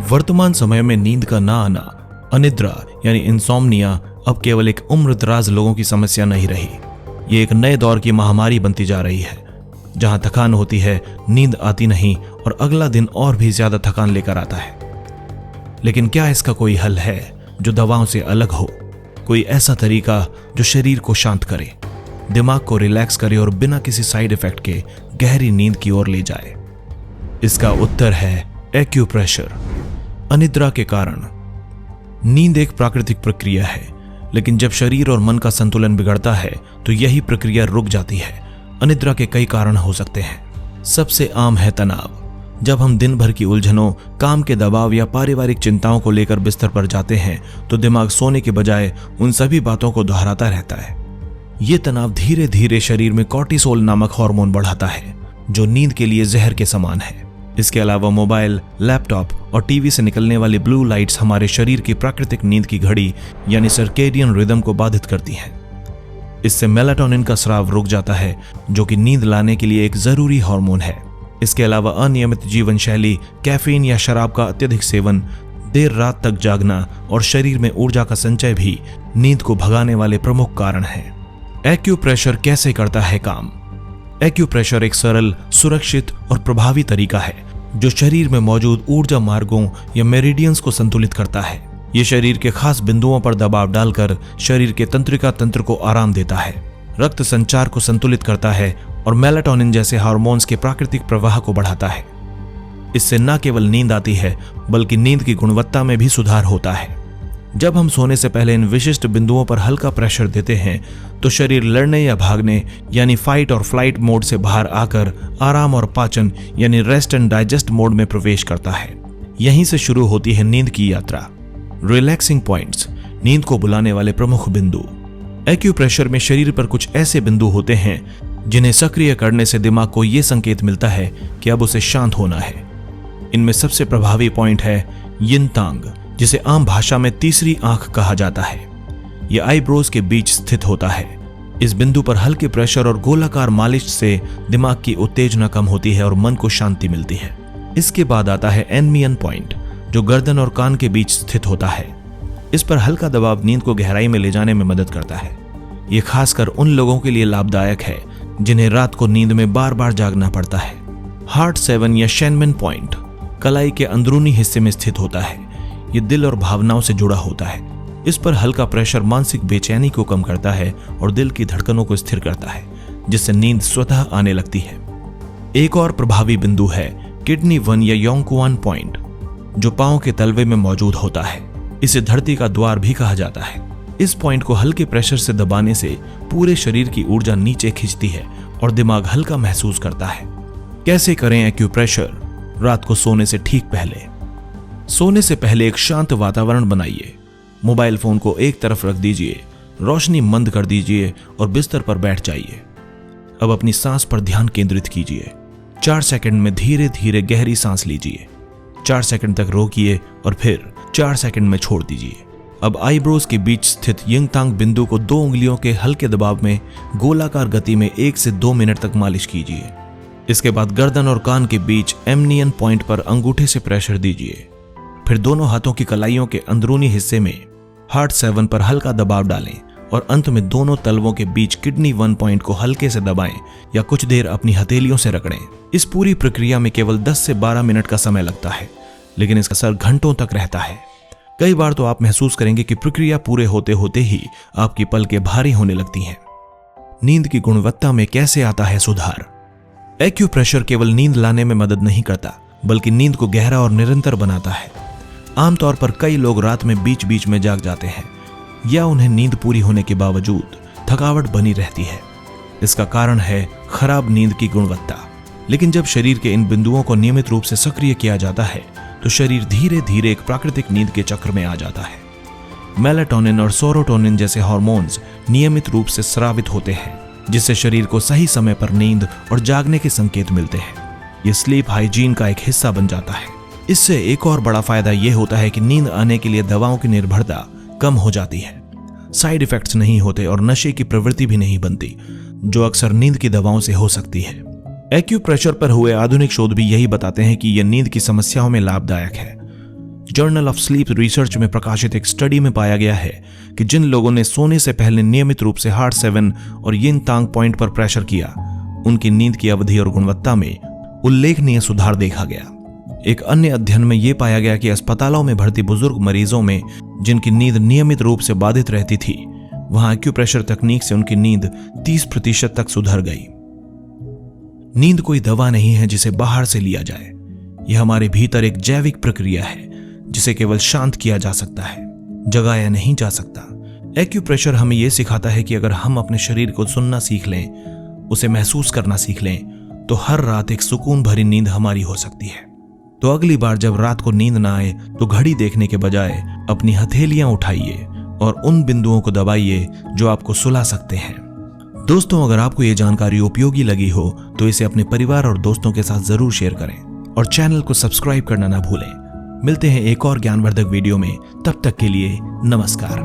वर्तमान समय में नींद का ना आना, अनिद्रा यानी इंसोम्निया अब केवल एक उम्रदराज लोगों की समस्या नहीं रही। ये एक नए दौर की महामारी बनती जा रही है, जहां थकान होती है, नींद आती नहीं और अगला दिन और भी ज्यादा थकान लेकर आता है। लेकिन क्या इसका कोई हल है जो दवाओं से अलग हो? कोई ऐसा तरीका जो शरीर को शांत करे, दिमाग को रिलैक्स करे और बिना किसी साइड इफेक्ट के गहरी नींद की ओर ले जाए? इसका उत्तर है एक्यूप्रेशर। अनिद्रा के कारण नींद एक प्राकृतिक प्रक्रिया है, लेकिन जब शरीर और मन का संतुलन बिगड़ता है तो यही प्रक्रिया रुक जाती है। अनिद्रा के कई कारण हो सकते हैं। सबसे आम है तनाव। जब हम दिन भर की उलझनों, काम के दबाव या पारिवारिक चिंताओं को लेकर बिस्तर पर जाते हैं तो दिमाग सोने के बजाय उन सभी बातों को दोहराता रहता है। ये तनाव धीरे धीरे शरीर में कॉर्टिसोल नामक हार्मोन बढ़ाता है, जो नींद के लिए जहर के समान है। इसके अलावा मोबाइल, लैपटॉप और टीवी से निकलने वाली ब्लू लाइट्स हमारे शरीर की प्राकृतिक नींद की घड़ी यानी सर्केडियन रिदम को बाधित करती हैं। इससे मेलाटोनिन का स्राव रुक जाता है, जो कि नींद लाने के लिए एक जरूरी हार्मोन है। इसके अलावा अनियमित जीवन शैली, कैफीन या शराब का अत्यधिक सेवन, देर रात तक जागना और शरीर में ऊर्जा का संचय भी नींद को भगाने वाले प्रमुख कारण हैं। एक्यूप्रेशर कैसे करता है काम? एक्यूप्रेशर एक सरल, सुरक्षित और प्रभावी तरीका है जो शरीर में मौजूद ऊर्जा मार्गों या मेरिडियंस को संतुलित करता है। ये शरीर के खास बिंदुओं पर दबाव डालकर शरीर के तंत्रिका तंत्र को आराम देता है, रक्त संचार को संतुलित करता है और मेलाटोनिन जैसे हार्मोन्स के प्राकृतिक प्रवाह को बढ़ाता है। इससे न केवल नींद आती है, बल्कि नींद की गुणवत्ता में भी सुधार होता है। जब हम सोने से पहले इन विशिष्ट बिंदुओं पर हल्का प्रेशर देते हैं तो शरीर लड़ने या भागने यानी फाइट और फ्लाइट मोड से बाहर आकर आराम और पाचन यानी रेस्ट एंड डाइजेस्ट मोड में प्रवेश करता है। यहीं से शुरू होती है नींद की यात्रा। रिलैक्सिंग पॉइंट्स, नींद को बुलाने वाले प्रमुख बिंदु। एक्यूप्रेशर में शरीर पर कुछ ऐसे बिंदु होते हैं जिन्हें सक्रिय करने से दिमाग को यह संकेत मिलता है कि अब उसे शांत होना है। इनमें सबसे प्रभावी पॉइंट है यिन तांग, जिसे आम भाषा में तीसरी आंख कहा जाता है। यह आईब्रोज के बीच स्थित होता है। इस बिंदु पर हल्के प्रेशर और गोलाकार मालिश से दिमाग की उत्तेजना कम होती है और मन को शांति मिलती है। इसके बाद आता है एनमियन पॉइंट, जो गर्दन और कान के बीच स्थित होता है। इस पर हल्का दबाव नींद को गहराई में ले जाने में मदद करता है। यह खासकर उन लोगों के लिए लाभदायक है जिन्हें रात को नींद में बार बार जागना पड़ता है। हार्ट 7 या शेनमैन पॉइंट कलाई के अंदरूनी हिस्से में स्थित होता है। ये दिल और भावनाओं से जुड़ा होता है। इस पर हल्का प्रेशर मानसिक बेचैनी को कम करता है और दिल की धड़कनों को स्थिर करता है, जिससे नींद स्वतः आने लगती है। एक और प्रभावी बिंदु है किडनी 1 या योंगकुआन पॉइंट, जो पांव के तलवे में मौजूद होता है। इसे धरती का द्वार भी कहा जाता है। इस पॉइंट को हल्के प्रेशर से दबाने से पूरे शरीर की ऊर्जा नीचे खिंचती है और दिमाग हल्का महसूस करता है। कैसे करें एक्यूप्रेशर? रात को सोने से ठीक पहले। सोने से पहले एक शांत वातावरण बनाइए। मोबाइल फोन को एक तरफ रख दीजिए, रोशनी मंद कर दीजिए और बिस्तर पर बैठ जाइए। अब अपनी सांस पर ध्यान केंद्रित कीजिए। 4 सेकंड में धीरे धीरे गहरी सांस लीजिए। 4 सेकंड तक रोकिए और फिर 4 सेकंड में छोड़ दीजिए। अब आईब्रोज के बीच स्थित यिन तांग बिंदु को 2 उंगलियों के हल्के दबाव में गोलाकार गति में 1 से 2 मिनट तक मालिश कीजिए। इसके बाद गर्दन और कान के बीच एमनियन पॉइंट पर अंगूठे से प्रेशर दीजिए। फिर दोनों हाथों की कलाइयों के अंदरूनी हिस्से में हार्ट 7 पर हल्का दबाव डालें और अंत में दोनों तलवों के बीच किडनी 1 पॉइंट को हल्के से दबाएं या कुछ देर अपनी हथेलियों से रगड़ें। इस पूरी प्रक्रिया में केवल 10 से 12 मिनट का समय लगता है, लेकिन इसका असर घंटों तक रहता है। कई बार तो आप महसूस करेंगे कि प्रक्रिया पूरे होते होते ही आपकी पलकें भारी होने लगती हैं। नींद की गुणवत्ता में कैसे आता है सुधार? एक्यूप्रेशर केवल नींद लाने में मदद नहीं करता, बल्कि नींद को गहरा और निरंतर बनाता है। आमतौर पर कई लोग रात में बीच बीच में जाग जाते हैं या उन्हें नींद पूरी होने के बावजूद थकावट बनी रहती है। इसका कारण है खराब नींद की गुणवत्ता। लेकिन जब शरीर के इन बिंदुओं को नियमित रूप से सक्रिय किया जाता है तो शरीर धीरे धीरे एक प्राकृतिक नींद के चक्र में आ जाता है। मेलाटोनिन और सेरोटोनिन जैसे हार्मोन्स नियमित रूप से स्रावित होते हैं, जिससे शरीर को सही समय पर नींद और जागने के संकेत मिलते हैं। ये स्लीप हाइजीन का एक हिस्सा बन जाता है। इससे एक और बड़ा फायदा यह होता है कि नींद आने के लिए दवाओं की निर्भरता कम हो जाती है। साइड इफेक्ट्स नहीं होते और नशे की प्रवृत्ति भी नहीं बनती, जो अक्सर नींद की दवाओं से हो सकती है। एक्यूप्रेशर पर हुए आधुनिक शोध भी यही बताते हैं कि यह नींद की समस्याओं में लाभदायक है। जर्नल ऑफ स्लीप रिसर्च में प्रकाशित एक स्टडी में पाया गया है कि जिन लोगों ने सोने से पहले नियमित रूप से हार्ट 7 और यिन तांग पॉइंट पर प्रेशर किया, उनकी नींद की अवधि और गुणवत्ता में उल्लेखनीय सुधार देखा गया। एक अन्य अध्ययन में यह पाया गया कि अस्पतालों में भर्ती बुजुर्ग मरीजों में जिनकी नींद नियमित रूप से बाधित रहती थी, वहां एक्यूप्रेशर तकनीक से उनकी नींद 30% तक सुधर गई। नींद कोई दवा नहीं है जिसे बाहर से लिया जाए। यह हमारे भीतर एक जैविक प्रक्रिया है जिसे केवल शांत किया जा सकता है, जगाया नहीं जा सकता। एक्यूप्रेशर हमें यह सिखाता है कि अगर हम अपने शरीर को सुनना सीख लें, उसे महसूस करना सीख लें, तो हर रात एक सुकून भरी नींद हमारी हो सकती है। तो अगली बार जब रात को नींद ना आए तो घड़ी देखने के बजाय अपनी हथेलियां उठाइए और उन बिंदुओं को दबाइए जो आपको सुला सकते हैं। दोस्तों, अगर आपको ये जानकारी उपयोगी लगी हो तो इसे अपने परिवार और दोस्तों के साथ जरूर शेयर करें और चैनल को सब्सक्राइब करना ना भूलें। मिलते हैं एक और ज्ञानवर्धक वीडियो में, तब तक के लिए नमस्कार।